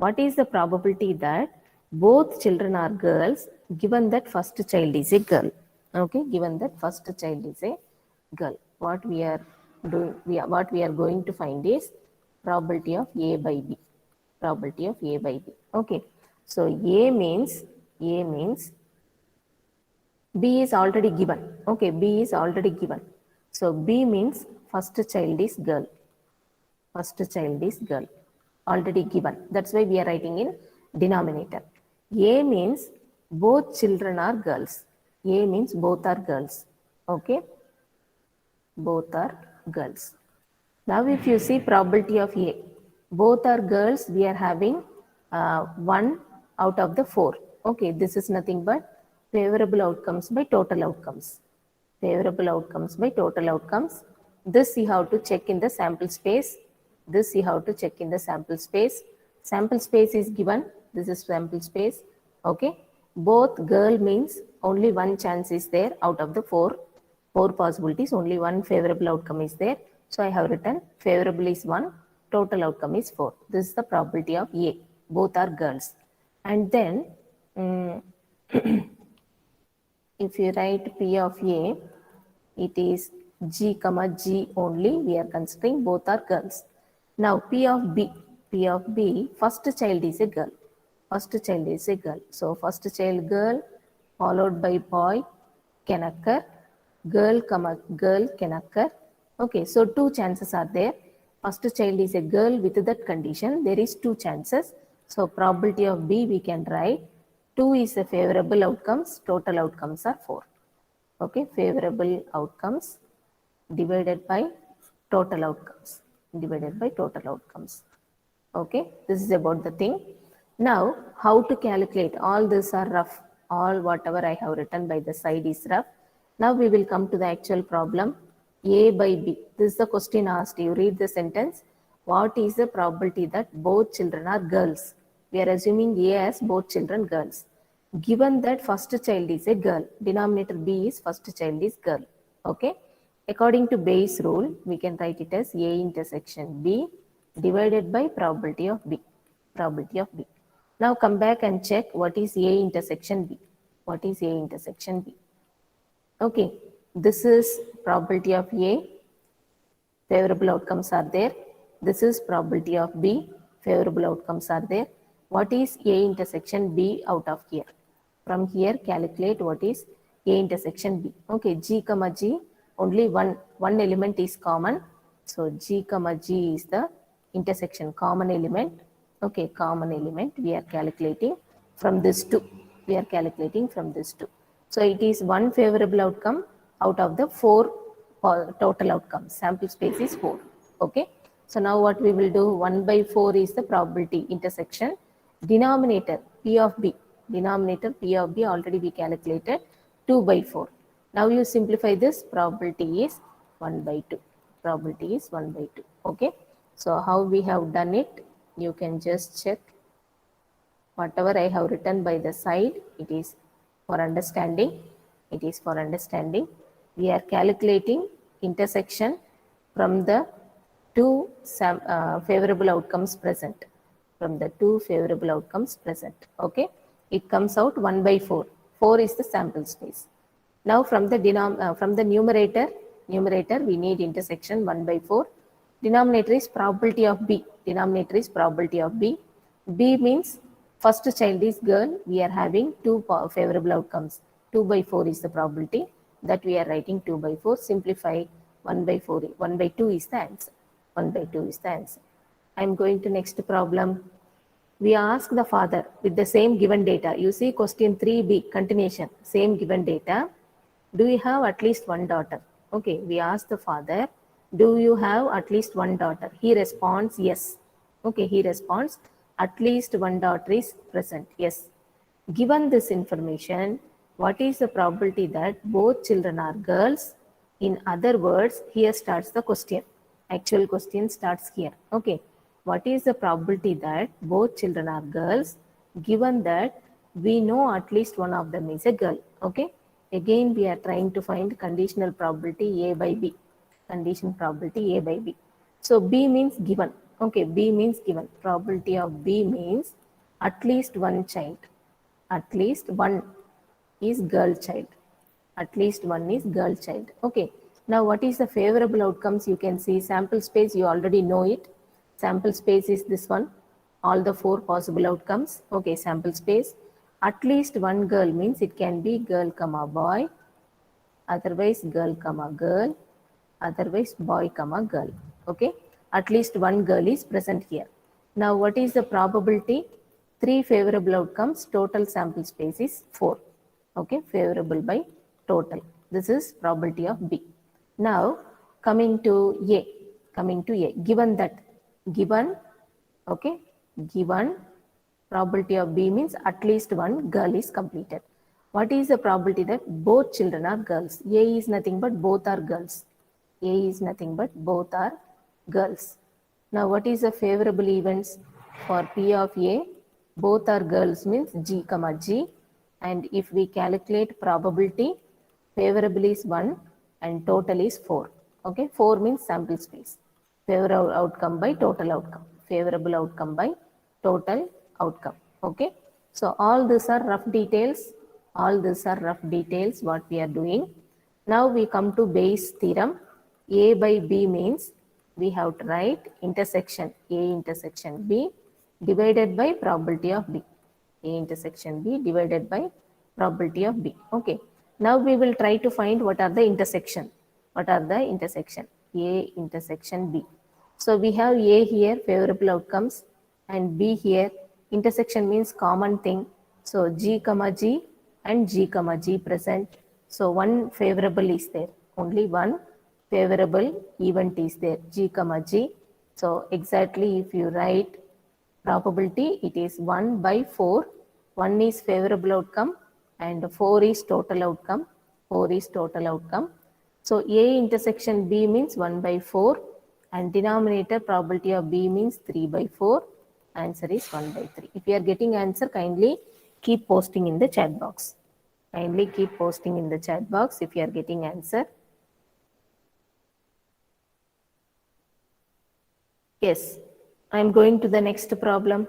What is the probability that both children are girls given that first child is a girl? Okay, given that first child is a girl. What we are doing, what we are going to find is probability of A by B. Probability of A by B. Okay, so A means B is already given. Okay, B is already given. So B means first child is girl. First child is girl. Already given. That's why we are writing in denominator. A means both children are girls. A means both are girls. Okay, both are girls. Now if you see probability of A, both are girls, we are having 1 out of the 4. Okay, this is nothing but favorable outcomes by total outcomes. Favorable outcomes by total outcomes. This you have to check in the sample space. This you have to check in the sample space. Sample space is given. This is sample space. Okay. Both girl means only one chance is there out of the 4 possibilities. Only one favorable outcome is there. So I have written favorable is 1, total outcome is 4. This is the probability of A. Both are girls. And then if you write P of A, it is G comma G only. We are considering both are girls. Now P of B. P of B, first child is a girl. First child is a girl. So first child girl followed by boy can occur. Girl comma girl can occur. Okay, so 2 chances are there. First child is a girl with that condition. There is 2 chances. So probability of B we can write 2 is a favorable outcomes. Total outcomes are 4. Okay, favorable outcomes divided by total outcomes. Divided by total outcomes. Okay, this is about the thing. Now, how to calculate? All these are rough. All whatever I have written by the side is rough. Now we will come to the actual problem. A by B. This is the question asked. You read the sentence. What is the probability that both children are girls? We are assuming A as both children girls. Given that first child is a girl, denominator B is first child is girl. Okay. According to Bayes rule, we can write it as A intersection B divided by probability of B. Probability of B. Now come back and check what is A intersection B. What is A intersection B? Okay, this is probability of A. Favorable outcomes are there. This is probability of B. Favorable outcomes are there. What is A intersection B out of here? From here, calculate what is A intersection B. Okay, G comma G, only one element is common. So G comma G is the intersection common element. Okay, common element we are calculating from this 2. We are calculating from this 2. So it is one favorable outcome out of the 4 total outcomes. Sample space is 4. Okay. So now what we will do, 1 by 4 is the probability intersection. Denominator P of B. Denominator P of B already we calculated 2 by 4. Now you simplify this, probability is 1 by 2. Probability is 1 by 2. Okay. So how we have done it, you can just check. Whatever I have written by the side, it is for understanding. It is for understanding. We are calculating intersection from the 2 favorable outcomes present. From the 2 favorable outcomes present. Okay. It comes out 1 by 4. 4 is the sample space. Now from the numerator we need intersection 1 by 4. Denominator is probability of B. Denominator is probability of B. B means first child is girl. We are having 2 favorable outcomes. 2 by 4 is the probability that we are writing 2 by 4. Simplify 1 by 4. 1 by 2 is the answer. 1 by 2 is the answer. I am going to next problem. We ask the father with the same given data. You see question 3b, continuation, same given data. Do you have at least one daughter? Okay, we ask the father, do you have at least one daughter? He responds, yes. Okay, he responds, at least one daughter is present. Yes. Given this information, what is the probability that both children are girls? In other words, here starts the question. Actual question starts here. Okay. What is the probability that both children are girls, given that we know at least one of them is a girl? Okay. Again, we are trying to find conditional probability A by B. Condition probability A by B. So B means given. Okay, B means given. Probability of B means at least one child. At least one is girl child. At least one is girl child. Okay. Now what is the favorable outcomes? You can see sample space, you already know it. Sample space is this one. All the four possible outcomes. Okay, sample space. At least one girl means it can be girl comma boy, otherwise girl comma girl, otherwise boy comma girl. Okay, at least one girl is present here. Now what is the probability? Three favorable outcomes, total sample space is 4. Okay, favorable by total, this is probability of B. Now coming to A, given that, given, okay, given probability of B means at least one girl is completed. What is the probability that both children are girls? A is nothing but both are girls. A is nothing but both are girls. Now what is the favorable events for P of A? Both are girls means G comma G, and if we calculate probability, favorable is 1 and total is 4. Okay, 4 means sample space. Favorable outcome by total outcome. Favorable outcome by total outcome. Okay, so all these are rough details. All these are rough details what we are doing. Now we come to Bayes' theorem. A by B means we have to write intersection A intersection B divided by probability of B. A intersection B divided by probability of B. Okay. Now we will try to find what are the intersection. What are the intersection? A intersection B. So we have A here, favorable outcomes, and B here. Intersection means common thing. So G comma G and G comma G present. So one favorable is there. Only one favorable event is there. G comma G. So exactly if you write probability, it is 1 by 4. 1 is favorable outcome and 4 is total outcome. 4 is total outcome. So A intersection B means 1 by 4 and denominator probability of B means 3 by 4. Answer is 1 by 3. If you are getting answer, kindly keep posting in the chat box. Kindly keep posting in the chat box if you are getting answer. Yes, I am going to the next problem.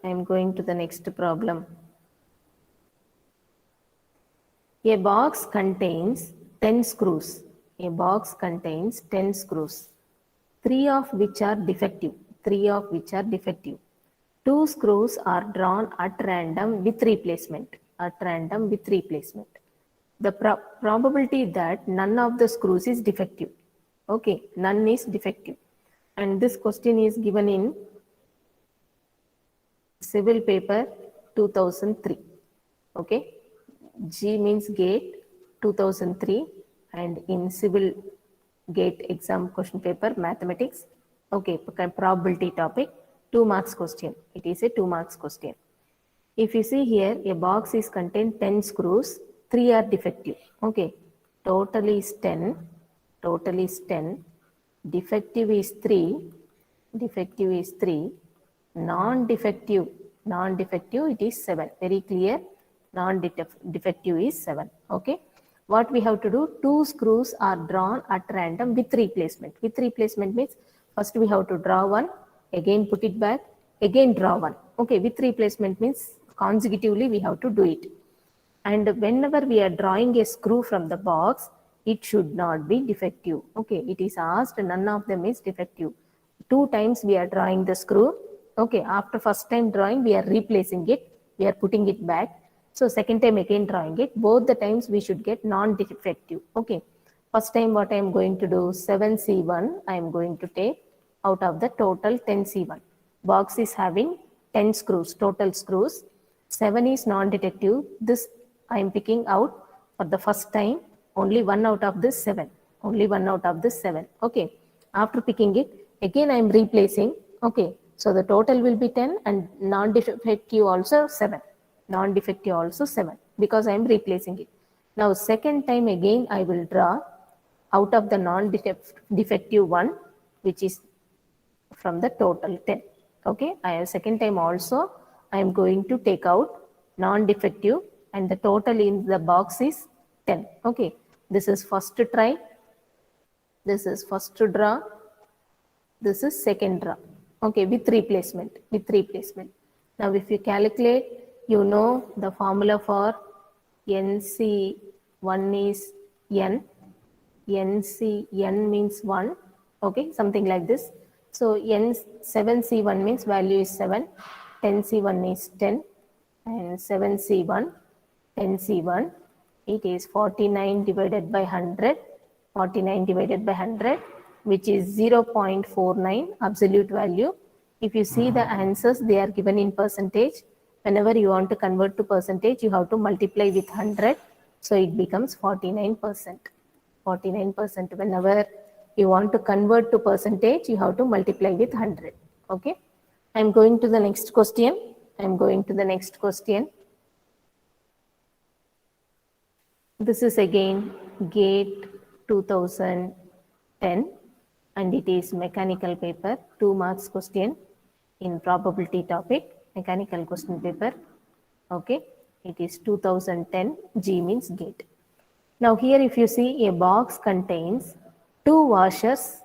I am going to the next problem. A box contains 10 screws. A box contains 10 screws, 3 of which are defective. 3 of which are defective. 2 screws are drawn at random with replacement. At random with replacement. The probability that none of the screws is defective. Okay, none is defective. And this question is given in civil paper 2003. Okay, G means gate 2003, and in civil gate exam question paper mathematics. Okay, probability topic, 2 marks question. It is a 2 marks question. If you see here, a box is contain 10 screws, 3 are defective. Okay, total is 10. Total is 10. Defective is 3. Defective is 3. Non-defective it is 7. Very clear. Non-defective is 7. Okay. What we have to do? 2 screws are drawn at random with replacement. With replacement means first we have to draw one, again put it back, again draw one. Okay. With replacement means consecutively we have to do it. And whenever we are drawing a screw from the box, it should not be defective. Okay. It is asked, none of them is defective. 2 times we are drawing the screw. Okay, after first time drawing, we are replacing it. We are putting it back. So second time again drawing it. Both the times we should get non-defective. Okay, first time what I am going to do, 7C1, I am going to take out of the total 10C1. Box is having 10 screws, total screws. 7 is non-defective. This I am picking out for the first time. Only 1 out of this 7. Only 1 out of this 7. Okay, after picking it, again I am replacing. Okay, so the total will be 10 and non-defective also 7. Non-defective also 7 because I am replacing it. Now second time again I will draw out of the non-defective one, which is from the total 10. Okay, second time also I am going to take out non-defective and the total in the box is 10. Okay, this is first try. This is first draw. This is second draw. Okay, with replacement. Now if you calculate, you know the formula for NC1 is N. N means 1. Okay, something like this. So N7C1 means value is 7. 10C1 is 10. And 7C1, 10C1, it is 49 divided by 100. 49 divided by 100, which is 0.49 absolute value. If you see the answers, they are given in percentage. Whenever you want to convert to percentage, you have to multiply with 100. So it becomes 49%. 49%. Whenever you want to convert to percentage, you have to multiply with 100. Okay. I'm going to the next question. This is again GATE 2010 and it is mechanical paper, 2 marks question in probability topic, mechanical question paper. Okay, it is 2010, G means GATE. Now here if you see, a box contains 2 washers,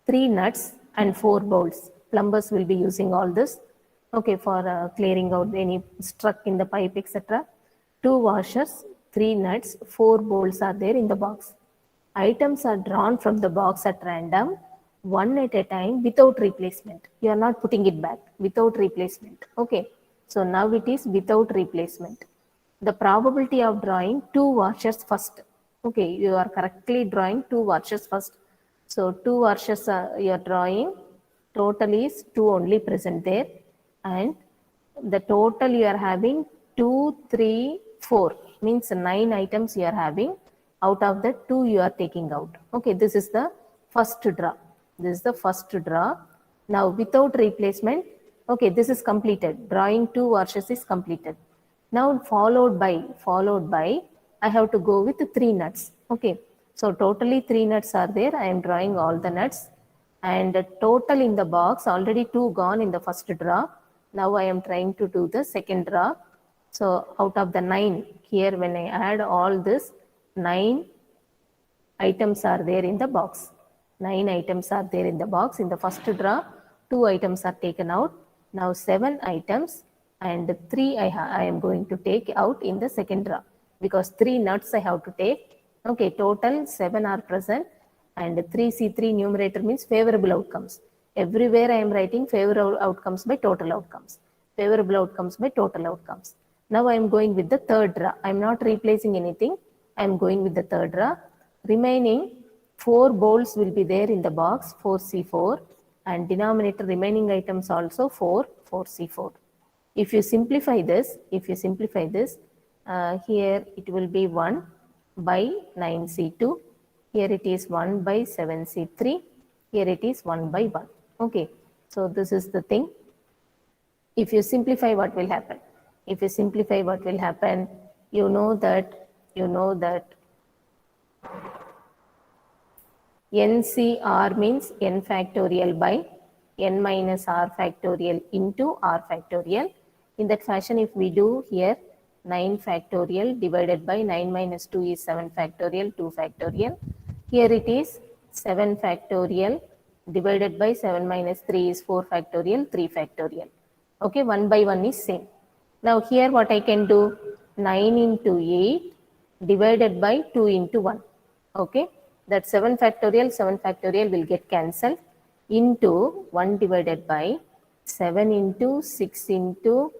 3 nuts and 4 bolts. Plumbers will be using all this, okay, for clearing out any struck in the pipe, etc. 2 washers, 3 nuts, 4 bolts are there in the box. Items are drawn from the box at random, one at a time without replacement. You are not putting it back, without replacement. Okay, so now it is without replacement. The probability of drawing 2 washers first. Okay, you are correctly drawing 2 washers first. So 2 washers you are drawing, total is 2 only present there, and the total you are having 2, 3, 4 means 9 items you are having. Out of the 2 you are taking out. Okay, this is the first draw. Now without replacement, okay, this is completed. Drawing 2 washers is completed. Now followed by I have to go with 3 nuts. Okay, so totally 3 nuts are there. I am drawing all the nuts, and the total in the box already 2 gone in the first draw. Now I am trying to do the second draw. So out of the 9 here, when I add all this, 9 items are there in the box. 9 items are there in the box. In the first draw, 2 items are taken out. Now 7 items and 3 I am going to take out in the second draw, because 3 nuts I have to take. Okay, total 7 are present, and 3C3 numerator means favorable outcomes. Everywhere I am writing favorable outcomes by total outcomes. Favorable outcomes by total outcomes. Now I am going with the third draw. I am not replacing anything. I am going with the third draw. Remaining 4 bolts will be there in the box, 4C4, and denominator remaining items also 4C4. If you simplify this, here it will be 1 by 9C2. Here it is 1 by 7C3. Here it is 1 by 1. Okay, so this is the thing. If you simplify, what will happen? You know that NCR means n factorial by n minus r factorial into r factorial. In that fashion, if we do here, 9 factorial divided by 9 minus 2 is 7 factorial, 2 factorial. Here it is 7 factorial divided by 7 minus 3 is 4 factorial, 3 factorial. Okay, 1 by 1 is same. Now here what I can do, 9 into 8 divided by 2 into 1. Okay, that 7 factorial will get cancelled, into 1 divided by 7 into 6 into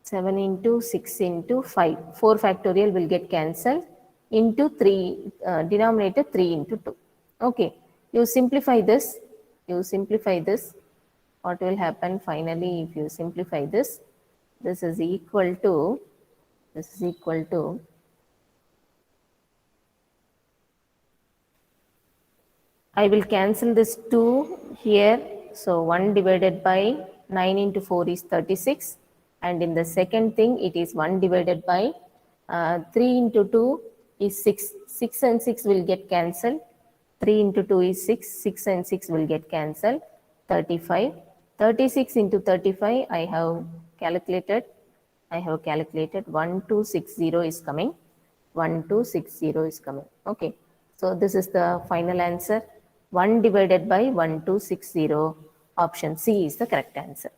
6 into 5. 4 factorial will get cancelled, into 3, denominator 3 into 2. Okay, you simplify this. What will happen finally if you simplify this? This is equal to I will cancel this 2 here. So 1 divided by 9 into 4 is 36. And in the second thing, it is 1 divided by 3 into 2 is 6. 6 and 6 will get cancelled. 3 into 2 is 6. 6 and 6 will get cancelled. 35. 36 into 35, I have calculated. 1260 is coming. 1260 is coming. Okay. So this is the final answer. 1 divided by 1260. Option C is the correct answer.